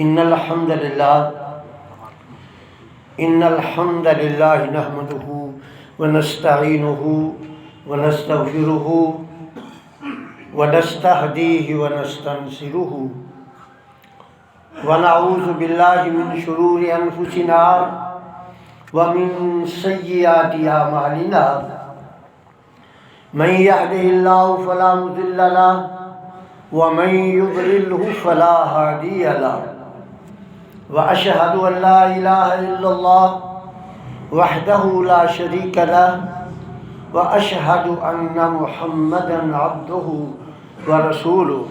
إن الحمد لله نحمده ونستعينه ونستغفره ونستهديه ونستنصره ونعوذ بالله من شرور أنفسنا ومن سيئات أعمالنا من يهده الله فلا مضل له ومن يضلله فلا هادي له وأشهد أن لا إله إلا الله وحده لا شريك له وأشهد أن محمدا عبده ورسوله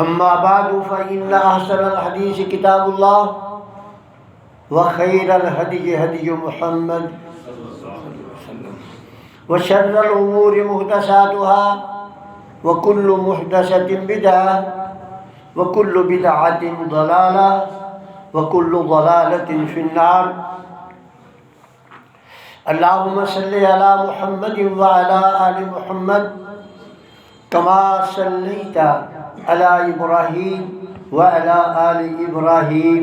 أما بعد فإن أحسن الحديث كتاب الله وخير الهدي هدي محمد وشر الأمور محدثاتها وكل محدثة بدعة وكل بدعة ضلالة وكل ضلالة في النار اللهم صل على محمد وعلى آل محمد كما صليت على إبراهيم وعلى آل إبراهيم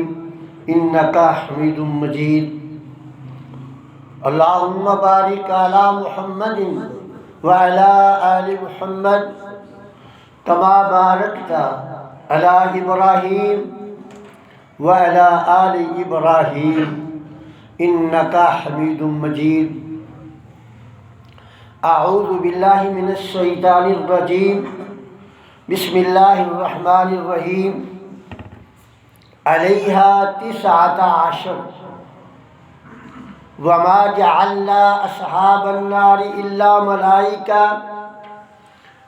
إنك حميد مجيد اللهم بارك على محمد وعلى آل محمد كما باركت على إبراهيم وعلى آل إبراهيم إنك حميد مجيد أعوذ بالله من الشيطان الرجيم بسم الله الرحمن الرحيم عليها 19 وما جعلنا أصحاب النار إلا ملائكة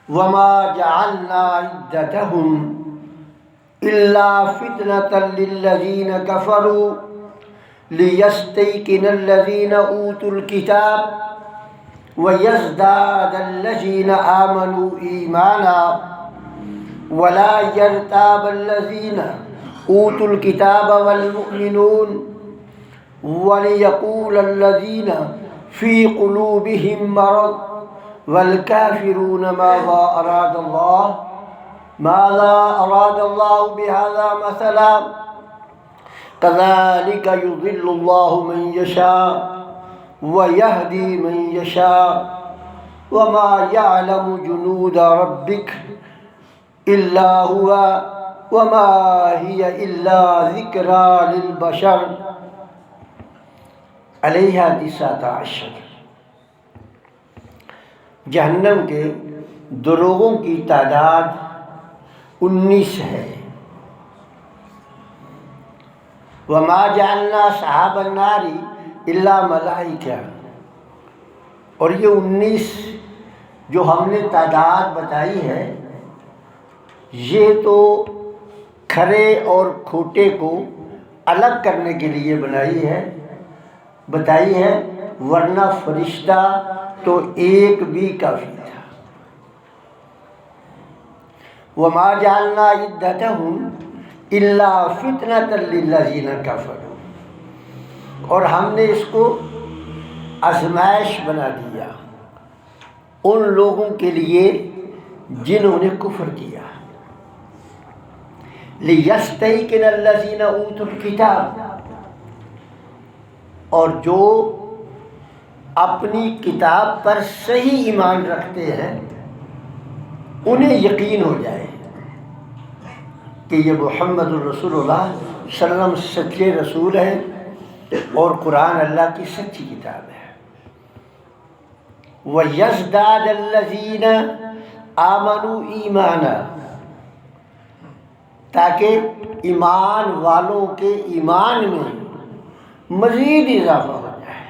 وما جعلنا عدتهم إلا فتنة للذين كفروا ليستيقن الذين أوتوا الكتاب ويزداد الذين آمنوا إيمانا ولا يرتاب الذين أوتوا الكتاب والمؤمنون وليقول الذين في قلوبهم مرض والكافرون ماذا أراد الله بهذا مثلا كذلك يضل الله من يشاء ويهدي من يشاء وما يعلم جنود ربك إلا هو وما هي إلا ذكرى للبشر علیہ 19 جہنم کے دروغوں کی تعداد 19 ہے۔ وما جعلنا اصحاب النار الا ملائکہ، اور یہ 19 جو ہم نے تعداد بتائی ہے یہ تو کھرے اور کھوٹے کو الگ کرنے کے لیے بتائی ہے، ورنہ فرشتہ تو ایک بھی کافی تھا۔ وما جعلنا عدتهم الا فتنة للذین کفروا، اور ہم نے اس کو آزمائش بنا دیا ان لوگوں کے لیے جنہوں نے کفر کیا۔ لیستیقن الذین اوتوا الکتاب، اور جو اپنی کتاب پر صحیح ایمان رکھتے ہیں انہیں یقین ہو جائے کہ یہ محمد الرسول اللہ صلی اللہ علیہ وسلم سچے رسول ہیں اور قرآن اللہ کی سچی کتاب ہے۔ وَيَزْدَادَ الَّذِينَ آمَنُوا ایمانا، تاکہ ایمان والوں کے ایمان میں مزید اضافہ ہو جائے۔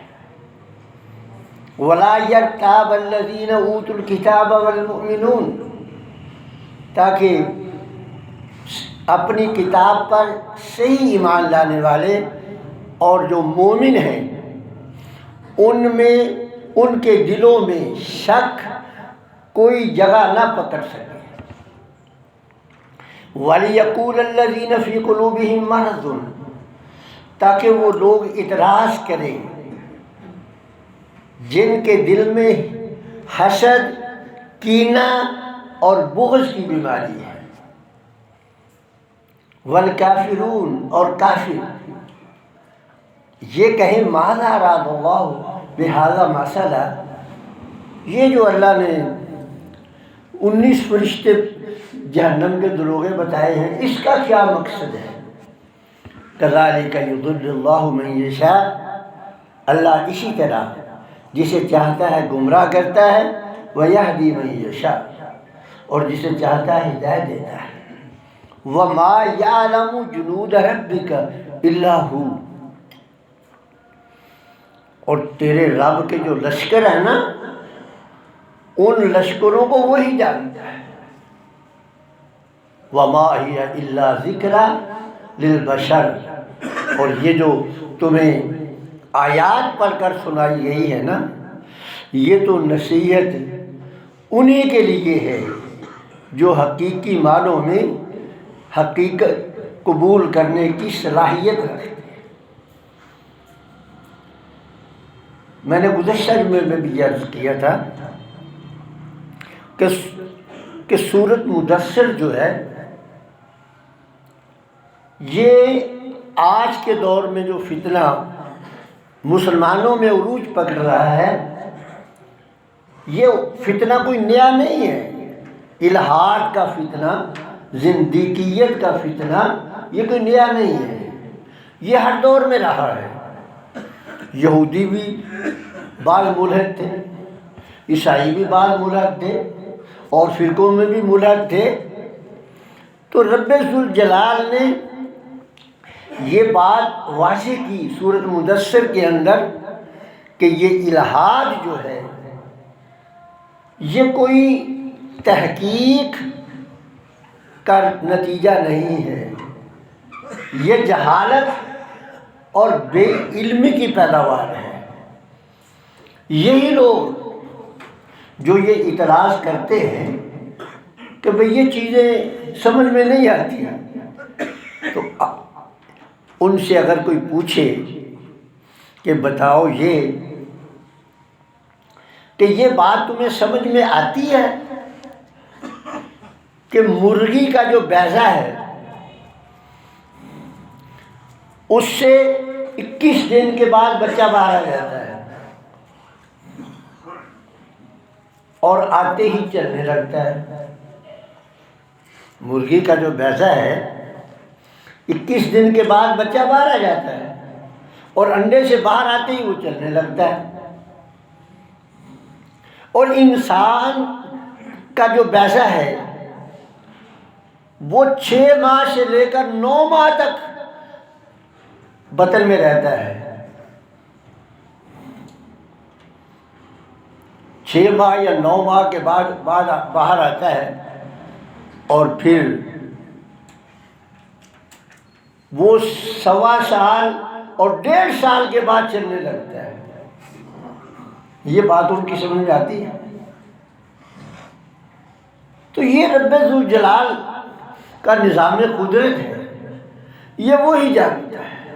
وَلَا يَرْتَابَ الَّذِينَ أُوتُوا الْكِتَابَ وَالْمُؤْمِنُونَ، تاکہ اپنی کتاب پر صحیح ایمان لانے والے اور جو مومن ہیں ان کے دلوں میں شک کوئی جگہ نہ پکڑ سکے۔ وَلِيَقُولَ الَّذِينَ فِي قُلُوبِهِم مَّرَضٌ، تاکہ وہ لوگ اعتراض کریں جن کے دل میں حسد، کینہ اور بغض کی بیماری ہے۔ والکافرون، اور کافر یہ کہیں ماذا اراد اللہ بہذا مثلا، یہ جو اللہ نے 19 فرشتے جہنم کے دروغے بتائے ہیں، اس کا کیا مقصد ہے؟ کذالک یضل اللہ من یشاء، اللہ اسی طرح جسے چاہتا ہے گمراہ کرتا ہے، ویہدی من یشاء، اور جسے چاہتا ہے ہدایت دیتا ہے۔ وما یعلم جنود ربک الا ہو، اور تیرے رب کے جو لشکر ہیں نا، ان لشکروں کو وہی جانتا ہے۔ وما ہی الا ذکری للبشر، اور یہ جو تمہیں آیات پڑھ کر سنائی گئی ہے نا، یہ تو نصیحت انہی کے لیے ہے جو حقیقی معنوں میں حقیقت قبول کرنے کی صلاحیت رکھتے ہیں۔ میں نے گزشتہ جمعے میں بھی عرض کیا تھا کہ سورۃ مدثر جو ہے، یہ آج کے دور میں جو فتنہ مسلمانوں میں عروج پکڑ رہا ہے، یہ فتنہ کوئی نیا نہیں ہے۔ الحاد کا فتنہ، زندیقیت کا فتنہ، یہ کوئی نیا نہیں ہے، یہ ہر دور میں رہا ہے۔ یہودی بھی بعض ملحد تھے، عیسائی بھی بعض ملحد تھے، اور فرقوں میں بھی ملحد تھے۔ تو رب ذوالجلال نے یہ بات واضح کی سورۃ مدثر کے اندر کہ یہ الحاد جو ہے، یہ کوئی تحقیق کا نتیجہ نہیں ہے، یہ جہالت اور بے علمی کی پیداوار ہے۔ یہی لوگ جو یہ اعتراض کرتے ہیں کہ بھئی یہ چیزیں سمجھ میں نہیں آتی ہیں، تو ان سے اگر کوئی پوچھے کہ بتاؤ یہ کہ یہ بات تمہیں سمجھ میں آتی ہے کہ مرغی کا جو بیضہ ہے اس سے 21 دن کے بعد بچہ باہر آ جاتا ہے اور آتے ہی چلنے لگتا ہے۔ مرغی کا جو بیضہ ہے 21 دن کے بعد بچہ باہر آ جاتا ہے اور انڈے سے باہر آتے ہی وہ چلنے لگتا ہے۔ اور انسان کا جو بیضہ ہے وہ 6 ماہ سے لے کر 9 ماہ تک بطن میں رہتا ہے۔ 6 ماہ یا 9 ماہ کے بعد باہر آتا ہے اور پھر وہ 1.25 سال اور 1.5 سال کے بعد چلنے لگتا ہے۔ یہ بات ان کی سمجھ میں آتی ہے؟ تو یہ رب ذوالجلال کا نظام قدرت ہے، یہ وہی جانتا ہے۔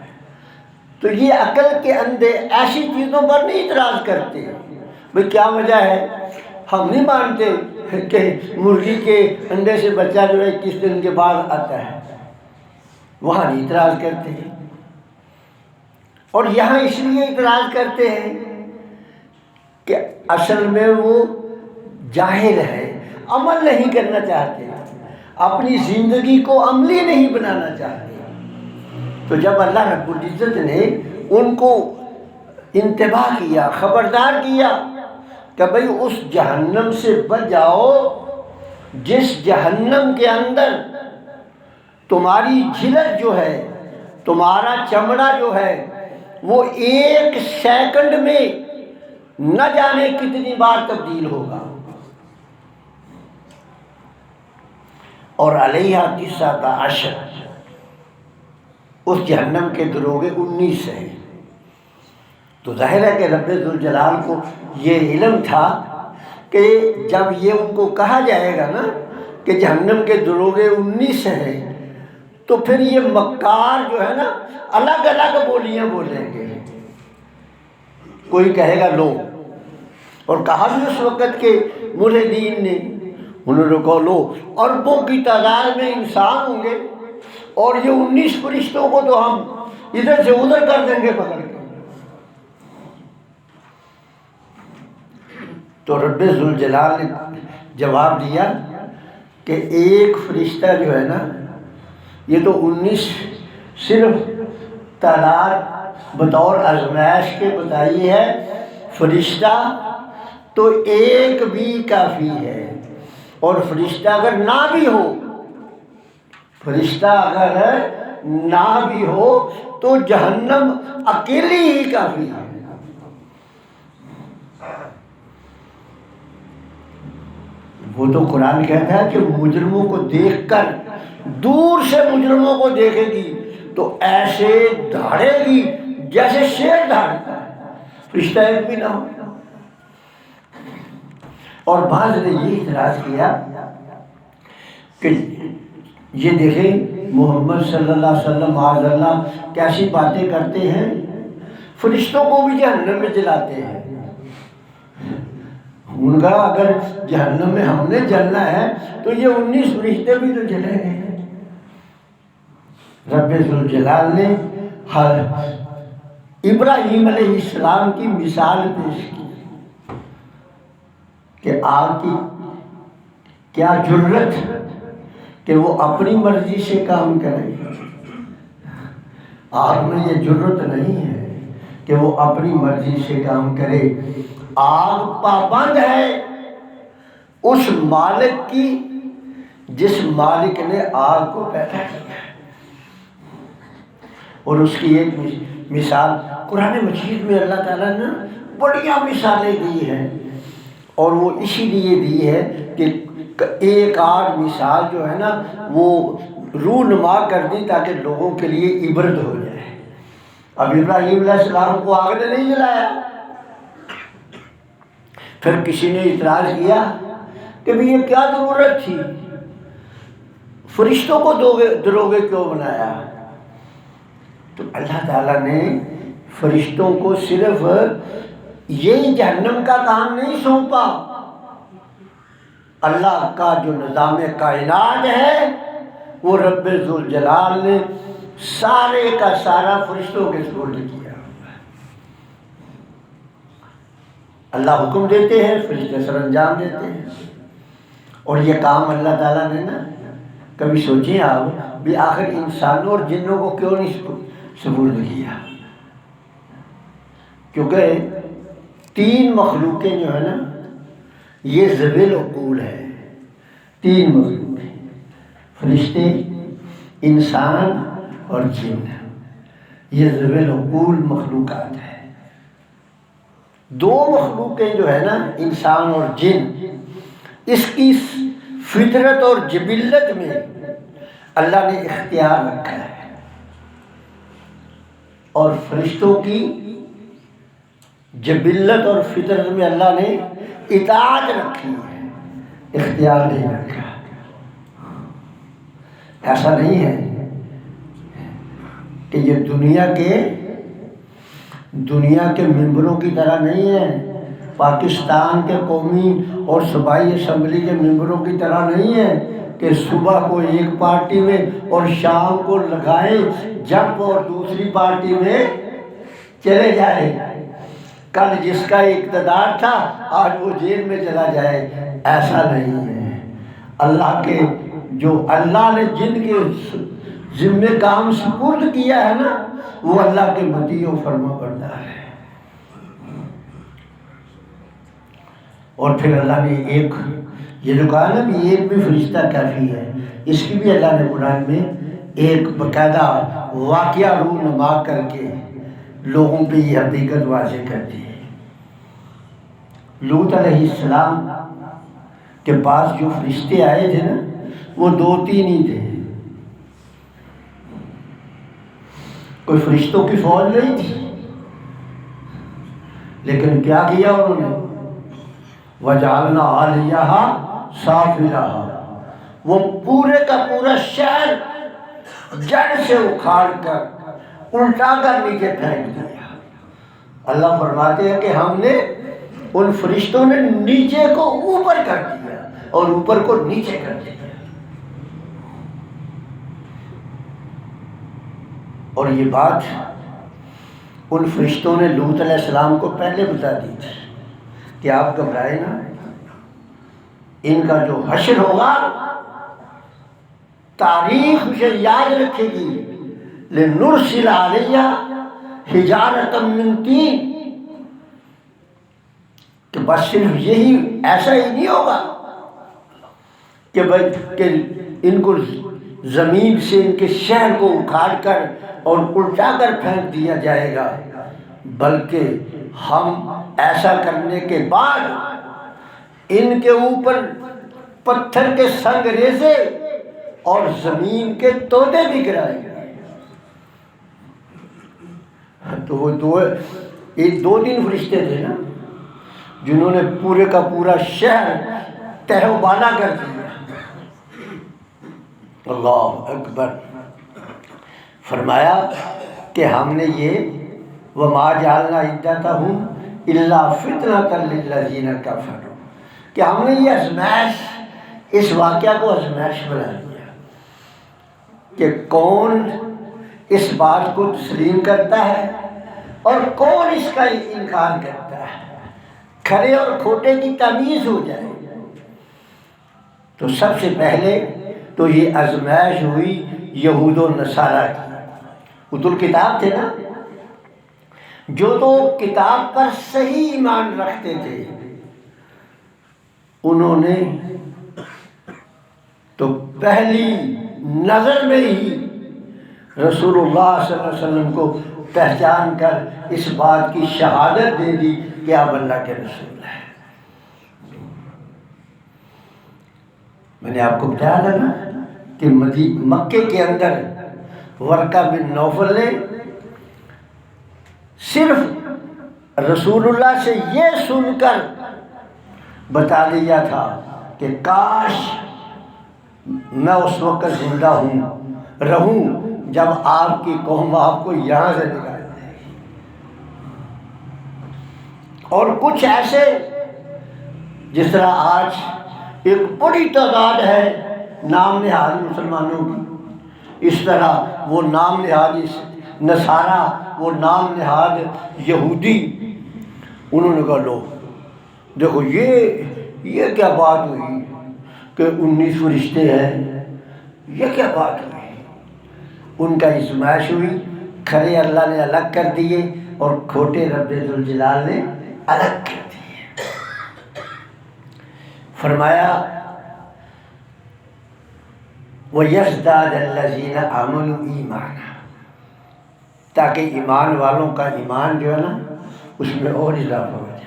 تو یہ عقل کے اندھے ایسی چیزوں پر نہیں اعتراض کرتے بھئی کیا وجہ ہے، ہم نہیں مانتے کہ مرغی کے انڈے سے بچہ جو ہے 21 دن کے بعد آتا ہے، وہاں نہیں اعتراض کرتے ہیں۔ اور یہاں اس لیے اعتراض کرتے ہیں کہ اصل میں وہ جاہل ہے، عمل نہیں کرنا چاہتے، اپنی زندگی کو عملی نہیں بنانا چاہتے۔ تو جب اللہ رب العزت نے ان کو انتباہ کیا، خبردار کیا کہ بھئی اس جہنم سے بچ جاؤ جس جہنم کے اندر تمہاری جھلک جو ہے، تمہارا چمڑا جو ہے وہ 1 سیکنڈ میں نہ جانے کتنی بار تبدیل ہوگا، اور علیہ 19 اس جہنم کے دروغے 19 ہیں۔ تو ظاہر ہے کہ رب ذوالجلال کو یہ علم تھا کہ جب یہ ان کو کہا جائے گا نا کہ جہنم کے دروغے 19 ہیں، تو پھر یہ مکار جو ہے نا الگ الگ بولیاں بولیں گے۔ کوئی کہے گا لو، اور کہا بھی اس وقت کے ملحدین نے، انہوں نے کہا لو اربوں کی تعداد میں انسان ہوں گے اور یہ 19 فرشتوں کو تو ہم ادھر سے ادھر کر دیں گے پکڑ کے۔ تو رب ذوالجلال نے جواب دیا کہ ایک فرشتہ جو ہے نا، یہ تو 19 صرف تعداد بطور آزمائش کے بتائی ہے، فرشتہ تو ایک بھی کافی ہے۔ اور فرشتہ اگر نہ بھی ہو، فرشتہ اگر نہ بھی ہو تو جہنم اکیلی ہی کافی ہے۔ وہ تو قرآن کہتا ہے کہ مجرموں کو دیکھ کر، دور سے مجرموں کو دیکھے گی تو ایسے دھاڑے گی جیسے شیر دھاڑتا ہے، فرشتہ ایک بھی نہ ہو۔ اور بعض نے یہ اعتراض کیا کہ یہ دیکھیں محمد صلی اللہ علیہ وسلم معاذ اللہ کیسی باتیں کرتے ہیں، فرشتوں کو بھی جہنم میں جلاتے ہیں۔ ان کا اگر جہنم میں ہم نے جلنا ہے تو یہ 19 فرشتے بھی تو جلیں گے۔ رب ذوالجلال نے ابراہیم علیہ السلام کی مثال پیش کی کہ آگ کی کیا جرت کہ وہ اپنی مرضی سے کام کرے۔ آگ میں یہ جرت نہیں ہے کہ وہ اپنی مرضی سے کام کرے۔ آگ پابند ہے اس مالک کی جس مالک نے آگ کو پیدا کیا ہے۔ اور اس کی ایک مثال قرآن مجید میں اللہ تعالیٰ نے بڑیاں مثالیں دی ہیں، اور وہ اسی لیے دی ہے کہ ایک آدھ مثال جو ہے نا وہ رونما کر دی تاکہ لوگوں کے لیے عبرت ہو جائے۔ اب ابراہیم علیہ السلام کو آگ نے نہیں جلایا، پھر کسی نے اعتراض کیا کہ بھی یہ کیا ضرورت تھی، فرشتوں کو دروغے کیوں بنایا؟ تو اللہ تعالیٰ نے فرشتوں کو صرف یہ جہنم کا کام نہیں سونپا، اللہ کا جو نظام کائنات ہے وہ رب ذوالجلال نے سارے کا سارا فرشتوں کے سپرد کیا۔ اللہ حکم دیتے ہیں، فرشتے سر انجام دیتے ہیں۔ اور یہ کام اللہ تعالیٰ نے نا، کبھی سوچیں آپ بھی آخر انسانوں اور جنوں کو کیوں نہیں سپرد کیا؟ کیونکہ 3 مخلوقیں جو ہے نا یہ ذوی العقول ہے۔ 3 مخلوقیں، فرشتے، انسان اور جن، یہ ذوی العقول مخلوقات ہے۔ 2 مخلوقیں جو ہے نا انسان اور جن، اس کی فطرت اور جبلت میں اللہ نے اختیار رکھا ہے، اور فرشتوں کی جبلت اور فطرت میں اللہ نے اطاعت رکھی ہے، اختیار نہیں رکھا۔ ایسا نہیں ہے کہ یہ دنیا کے ممبروں کی طرح نہیں ہے، پاکستان کے قومی اور صوبائی اسمبلی کے ممبروں کی طرح نہیں ہے کہ صبح کو ایک پارٹی میں اور شام کو لگائیں جب اور دوسری پارٹی میں چلے جائیں۔ کل جس کا اقتدار تھا آج وہ جیل میں چلا جائے، ایسا نہیں ہے۔ اللہ کے جو اللہ نے جن کے ذمہ کام سپرد کیا ہے نا وہ اللہ کے مطیع و فرما بردار ہے۔ اور پھر اللہ نے ایک یہ جو کہا نا بھی ایک بھی فرشتہ کافی ہے، اس کی بھی اللہ نے قرآن میں ایک باقاعدہ واقعہ رونما کر کے لوگوں پہ یہ حقیقت واضح کر دی ہے۔ لوط علیہ السلام کے پاس جو فرشتے آئے تھے نا وہ 2-3 ہی تھے، کوئی فرشتوں کی فوج نہیں تھی، لیکن کیا کیا انہوں نے؟ وَجَعَلْنَا عَلِيَّهَا سَافِلَهَا، وہ پورے کا پورا شہر جڑ سے اکھاڑ کر الٹا کر نیچے پھینک دیا۔ اللہ فرماتے ہیں کہ ہم نے ان فرشتوں نے نیچے کو اوپر کر دیا اور اوپر کو نیچے کر دیا۔ اور یہ بات ان فرشتوں نے لوط علیہ السلام کو پہلے بتا دی تھی کہ آپ گھبرائیں نا، ان کا جو حشر ہوگا تاریخ اسے یاد رکھے گی، لنرسل علیہ حجارۃ من طین، کہ بس صرف یہی ایسا ہی نہیں ہوگا کہ ان کو زمین سے ان کے شہر کو اکھاڑ کر اور الٹا کر پھینک دیا جائے گا، بلکہ ہم ایسا کرنے کے بعد ان کے اوپر پتھر کے سنگ ریزے اور زمین کے تودے بھی گرائیں گے۔ تو وہ دو تین فرشتے تھے نا جنہوں نے پورے کا پورا شہر تہہ و بالا کر دیا۔ اللہ اکبر۔ فرمایا کہ ہم نے یہ وما جعلنا عدتہم الا فتنۃ للذین کفروا، کہ ہم نے یہ آزمائش، اس واقعہ کو آزمائش بنا دیا کہ کون اس بات کو تسلیم کرتا ہے اور کون اس کا انکار کرتا ہے، کھرے اور کھوٹے کی تمیز ہو جائے۔ تو سب سے پہلے تو یہ آزمائش ہوئی یہود و نصارہ کی، اوت الکتاب تھے نا، جو تو کتاب پر صحیح ایمان رکھتے تھے، انہوں نے تو پہلی نظر میں ہی رسول اللہ صلی اللہ علیہ وسلم کو پہچان کر اس بات کی شہادت دے دی کہ آپ اللہ کے رسول ہیں۔ میں نے آپ کو بتایا تھا نا کہ مکے کے اندر ورقہ بن نوفل نے صرف رسول اللہ سے یہ سن کر بتا دیا تھا کہ کاش میں اس وقت زندہ رہوں جب آپ کی قوم آپ کو یہاں سے نکال دے گی۔ اور کچھ ایسے جس طرح آج ایک بڑی تعداد ہے نام نہاد مسلمانوں کی، اس طرح وہ نام نہاد نصارہ، وہ نام نہاد یہودی، انہوں نے کہا لو دیکھو یہ کیا بات ہوئی کہ 19 فرشتے ہیں، یہ کیا بات ہوئی؟ ان کا آزمائش ہوئی، کھرے اللہ نے الگ کر دیے اور کھوٹے رب ذوالجلال نے الگ کر دیے۔ فرمایا وَيَزْدَادَ الَّذِينَ آمَنُوا ایمانا، تاکہ ایمان والوں کا ایمان جو ہے نا اس میں اور اضافہ ہو جائے۔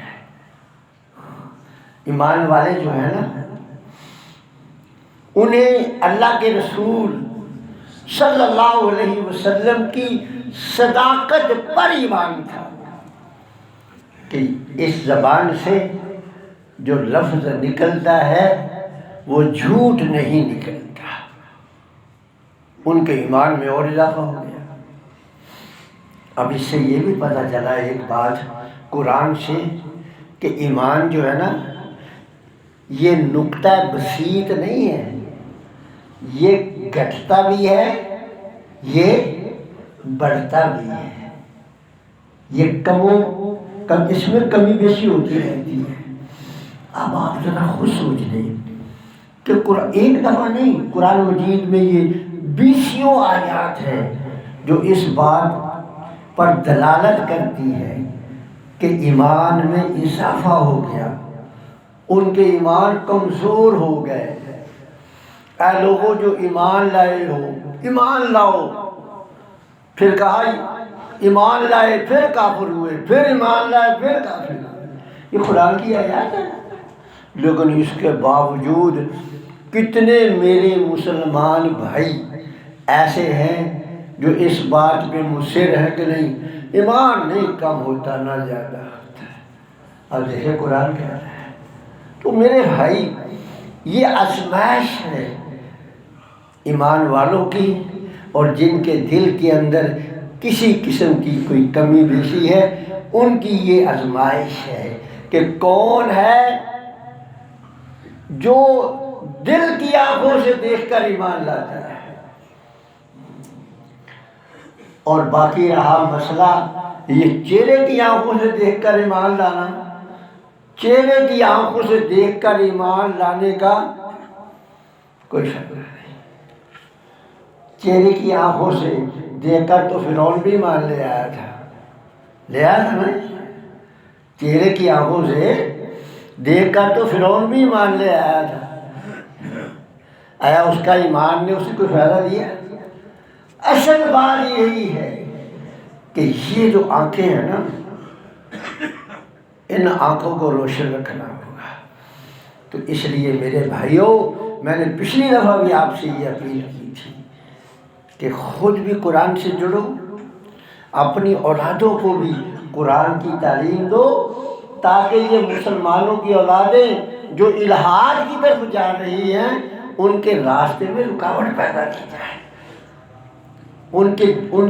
ایمان والے جو ہیں نا انہیں اللہ کے رسول صلی اللہ علیہ وسلم کی صداقت پر ایمان تھا کہ اس زبان سے جو لفظ نکلتا ہے وہ جھوٹ نہیں نکلتا۔ ان کے ایمان میں اور اضافہ ہو گیا۔ اب اس سے یہ بھی پتہ چلا ایک بات قرآن سے کہ ایمان جو ہے نا یہ نقطہ بسیط نہیں ہے، یہ گھٹتا بھی ہے، یہ بڑھتا بھی ہے، یہ اس میں کمی بیشی ہوتی رہتی ہے۔ اب آپ ذرا خود سوچ لیں کہ ایک دفعہ نہیں، قرآن مجید میں یہ 20 آیات ہیں جو اس بات پر دلالت کرتی ہے کہ ایمان میں اضافہ ہو گیا، ان کے ایمان کمزور ہو گئے۔ اے لوگوں جو ایمان لائے ہو، ایمان لاؤ، پھر کہا ایمان لائے پھر کافر ہوئے، پھر ایمان لائے پھر کافر ہوئے، یہ قرآن کی آیات ہے۔ لیکن اس کے باوجود کتنے میرے مسلمان بھائی ایسے ہیں جو اس بات پہ مصر ہے کہ نہیں ایمان نہیں کم ہوتا نہ زیادہ ہوتا ہے۔ اب دیکھیں قرآن کہہ رہا ہے۔ تو میرے بھائی یہ آزمائش ہے ایمان والوں کی، اور جن کے دل کے اندر کسی قسم کی کوئی کمی بیشی ہے ان کی یہ آزمائش ہے کہ کون ہے جو دل کی آنکھوں سے دیکھ کر ایمان لاتا ہے۔ اور باقی رہا مسئلہ یہ چہرے کی آنکھوں سے دیکھ کر ایمان لانا، چہرے کی آنکھوں سے دیکھ کر ایمان لانے کا کوئی شک نہیں۔ چہرے کی آنکھوں سے دیکھ کر تو فرعون بھی ایمان لے آیا تھا نا، چہرے کی آنکھوں سے دیکھ کر تو فرعون بھی ایمان لے آیا تھا۔ آیا اس کا ایمان نے اسے کوئی فائدہ دیا؟ اصل بات یہی ہے کہ یہ جو آنکھیں ہیں نا، ان آنکھوں کو روشن رکھنا ہوگا۔ تو اس لیے میرے بھائیوں، میں نے پچھلی دفعہ بھی آپ سے یہ اپیل کی تھی کہ خود بھی قرآن سے جڑو، اپنی اولادوں کو بھی قرآن کی تعلیم دو، تاکہ یہ مسلمانوں کی اولادیں جو الحاد کی طرف جا رہی ہیں ان کے راستے میں رکاوٹ پیدا کی جائے، ان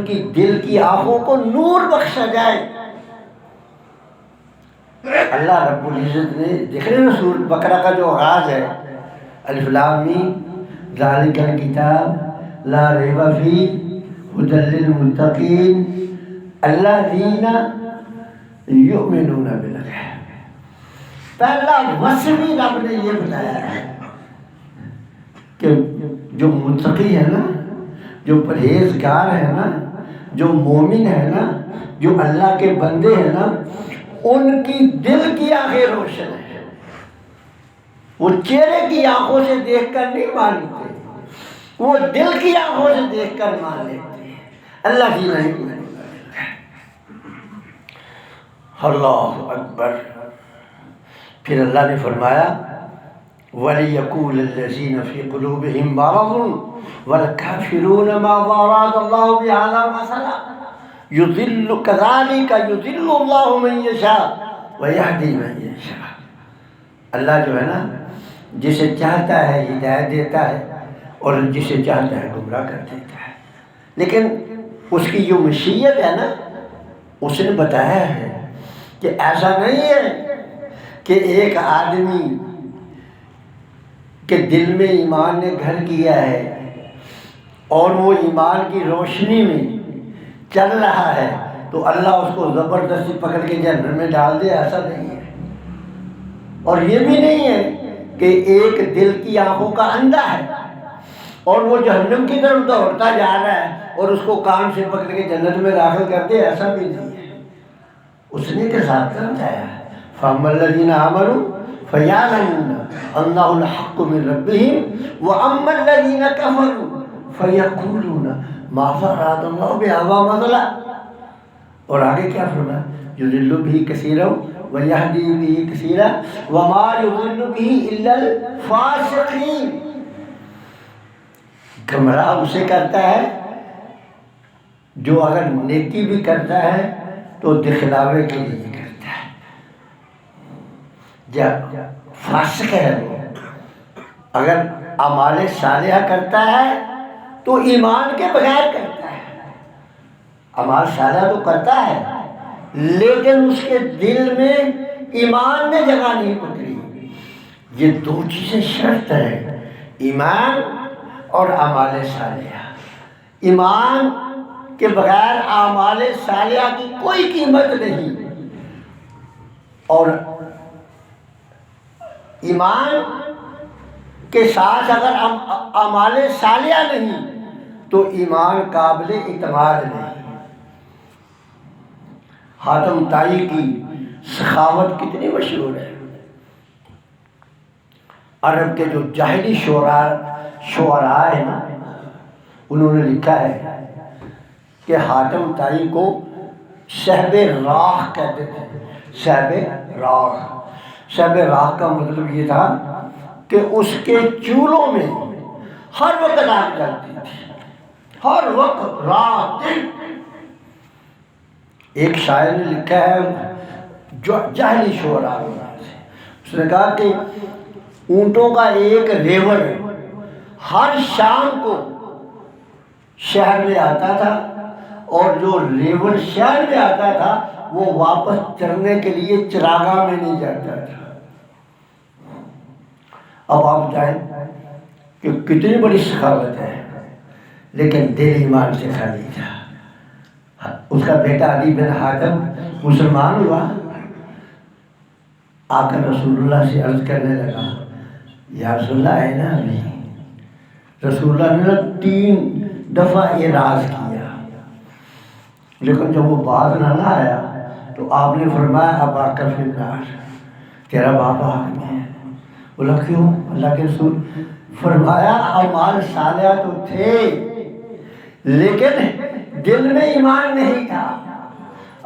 کی دل کی آنکھوں کو نور بخشا جائے۔ اللہ رب العزت نے دیکھ رہے ہیں سورۃ بقرہ کا جو آغاز ہے، الف لام میم ذالک الکتاب لا ریب فیہ ھدی للمتقین الذین یؤمنون بالغیب۔ پہلا وصف ہی رب نے یہ بتایا ہے کہ جو متقی ہے نا، جو پرہیزگار ہے نا، جو مومن ہے نا، جو اللہ کے بندے ہیں نا، ان کی دل کی آنکھیں روشن ہیں۔ وہ چہرے کی آنکھوں سے دیکھ کر نہیں مانتے، وہ دل کی آنکھوں سے دیکھ کر مان لیتے ہیں۔ اللہ کی نہیں، اللہ اکبر۔ پھر اللہ نے فرمایا وَلِيَقُولَ الَّذِينَ فِي قُلُوبِهِم مَّرَضٌ وَالْكَافِرُونَ مَاذَا أَرَادَ اللَّهُ بِهَذَا مَثَلًا يُضِلُّ كَذَلِكَ يُضِلُّ اللَّهُ مَن يَشَاءُ وَيَهْدِي مَن يَشَاءُ۔ اللہ جو ہے نا جسے چاہتا ہے ہدایت دیتا ہے اور جسے چاہتا ہے گمراہ کر دیتا ہے، لیکن اس کی جو مشیت ہے نا، اس نے بتایا ہے کہ ایسا نہیں ہے کہ ایک آدمی کہ دل میں ایمان نے گھر کیا ہے اور وہ ایمان کی روشنی میں چل رہا ہے تو اللہ اس کو زبردستی پکڑ کے جہنم میں ڈال دے، ایسا نہیں ہے۔ اور یہ بھی نہیں ہے کہ ایک دل کی آنکھوں کا اندھا ہے اور وہ جہنم کی طرف دوڑتا جا رہا ہے اور اس کو کان سے پکڑ کے جنت میں داخل کر دے، ایسا بھی نہیں ہے۔ اس نے کے ساتھ بتایا ہے فَأَمَّا الَّذِينَ آمَنُوا فَيَعْلَمُونَ أَنَّهُ الْحَقُّ مِن رَّبِّهِمْ وَأَمَّا الَّذِينَ كَفَرُوا فَيَقُولُونَ مَاذَا أَرَادَ اللَّهُ بِهَذَا مَثَلًا۔ اور آگے کیا فرمایا يُضِلُّ بِهِ كَثِيرًا وَيَهْدِي بِهِ كَثِيرًا وَمَا يُضِلُّ بِهِ إِلَّا الْفَاسِقِينَ۔ گمراہ اسے کرتا ہے جو اگر نیکی بھی کرتا ہے تو دکھلاوے کے لیے کرتا ہے، جب فاسق ہے وہ اگر اعمال صالحہ کرتا ہے تو ایمان کے بغیر کرتا ہے، اعمال صالحہ تو کرتا ہے لیکن اس کے دل میں ایمان نے جگہ نہیں پکڑی۔ یہ دو چیزیں شرط ہیں، ایمان اور اعمال صالحہ۔ ایمان کے بغیر اعمال صالحہ کی کوئی قیمت نہیں، اور ایمان کے ساتھ اگر اعمال صالحہ نہیں تو ایمان قابل اعتماد نہیں۔ حاتم طائی کی سخاوت کتنی مشہور ہے۔ عرب کے جو جاہلی شعراء ہیں نا، انہوں نے لکھا ہے کہ حاتم طائی کو صاحب راہ کہتے تھے۔ صاحب راہ کا مطلب یہ تھا کہ اس کے چولوں میں ہر وقت آگ جلتی تھی، ہر وقت رات دن۔ ایک شاعر نے لکھا ہے جو جاہلی شعراء سے، اس نے کہا کہ اونٹوں کا ایک ریوڑ ہر شام کو شہر میں آتا تھا اور جو ریوڑ شہر میں آتا تھا وہ واپس چرنے کے لیے چراگاہ میں نہیں جاتا تھا۔ اب آپ جائیں کہ کتنی بڑی سخاوت ہے، لیکن دل ایمان سے خالی تھا۔ اس کا بیٹا علی بن حاتم مسلمان ہوا، آ کر رسول اللہ سے عرض کرنے لگا یا رسول اللہ ہے نا ابھی؟ رسول اللہ نے 3 دفعہ اعراض کیا، لیکن جب وہ باز نہ آیا تو آپ نے فرمایا اب آ کر فی النار، تیرا باپ آگ میں ہے۔ بولا کیوں؟ اللہ کے رسول فرمایا اعمال صالحہ تو تھے لیکن دل میں ایمان نہیں تھا۔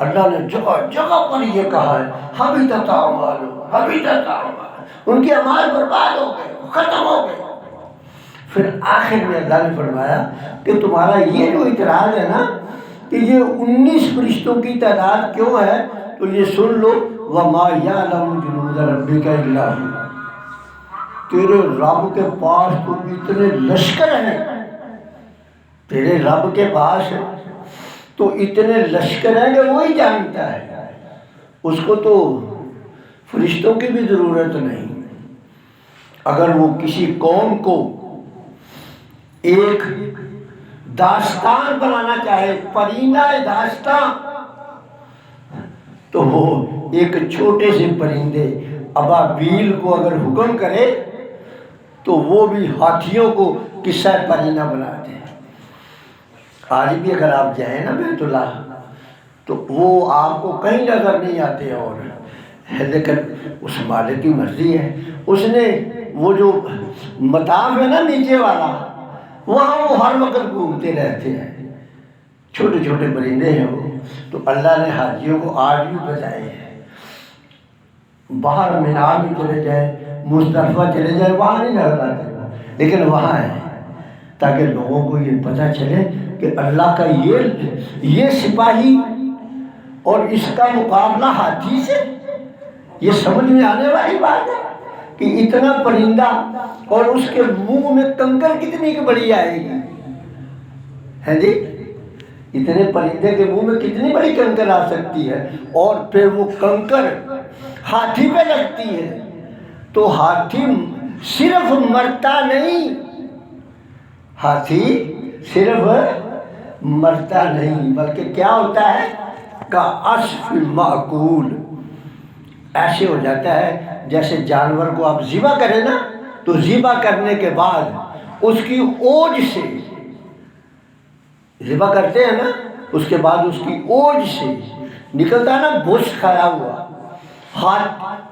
اللہ نے جگہ جگہ پر یہ کہا ہے حبطت اعمالہم حبطت اعمالہم، ان کے اعمال برباد ہو گئے، ختم ہو گئے۔ پھر آخر میں اللہ نے فرمایا کہ تمہارا یہ جو اعتراض ہے نا کہ یہ 19 فرشتوں کی تعداد کیوں ہے، تو یہ سن لو وَمَا يَعْلَمُ جُنُودَ رَبِّكَ إِلَّا هُوَ، تیرے رب کے پاس تو اتنے لشکر ہیں، تیرے رب کے پاس تو اتنے لشکر ہیں کہ وہی جانتا ہے، اس کو تو فرشتوں کی بھی ضرورت نہیں۔ اگر وہ کسی قوم کو ایک داستان بنانا چاہے، پرندہ داستان، تو وہ ایک چھوٹے سے پرندے ابابیل کو اگر حکم کرے تو وہ بھی ہاتھیوں کو قصہ پرندہ بناتے ہیں۔ آج بھی اگر آپ جائیں نا بیت اللہ تو وہ آپ کو کہیں نظر نہیں آتے، اور لیکن اس مالک کی مرضی ہے، اس نے وہ جو مطاف ہے نا نیچے والا، وہاں وہ ہر وقت گھومتے رہتے ہیں، چھوٹے چھوٹے پرندے ہیں وہ۔ تو اللہ نے حاجیوں کو آج بھی بتائے ہیں، باہر مینار میں چلے جائیں، مزدلفہ چلے جائیں، وہاں نہیں نظر آتے، لیکن وہاں ہے، تاکہ لوگوں کو یہ پتہ چلے کہ اللہ کا یہ سپاہی اور اس کا مقابلہ ہاتھی سے، یہ سمجھ میں آنے والی بات ہے کہ اتنا پرندہ اور اس کے منہ میں کنکر کتنی کی بڑی آئے گی، ہے جی؟ اتنے پرندے کے منہ میں کتنی بڑی کنکر آ سکتی ہے، اور پھر وہ کنکر ہاتھی پہ لگتی ہے تو ہاتھی صرف مرتا نہیں، ہاتھی صرف مرتا نہیں بلکہ کیا ہوتا ہے کَعَصْفِ مَأْکُولٍ، ایسے ہو جاتا ہے جیسے جانور کو آپ ذبح کریں نا، تو ذبح کرنے کے بعد اس کی اوج سے، ذبح کرتے ہیں نا اس کے بعد اس کی اوج سے نکلتا ہے نا بوس کھایا ہوا،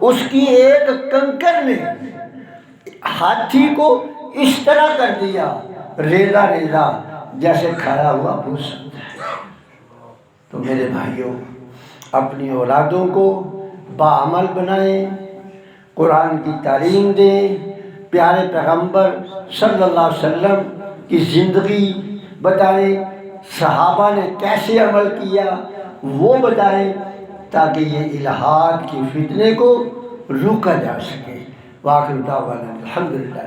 اس کی ایک کنکر نے ہاتھی کو اس طرح کر دیا ریزہ ریزہ جیسے کھایا ہوا بوس۔ تو میرے بھائیوں، اپنی اولادوں کو باعمل بنائیں، قرآن کی تعلیم دیں، پیارے پیغمبر صلی اللہ علیہ وسلم کی زندگی بتائیں، صحابہ نے کیسے عمل کیا وہ بتائیں، تاکہ یہ الہاد کی فتنے کو روکا جا سکے۔ وآخر دعوانا الحمدللہ۔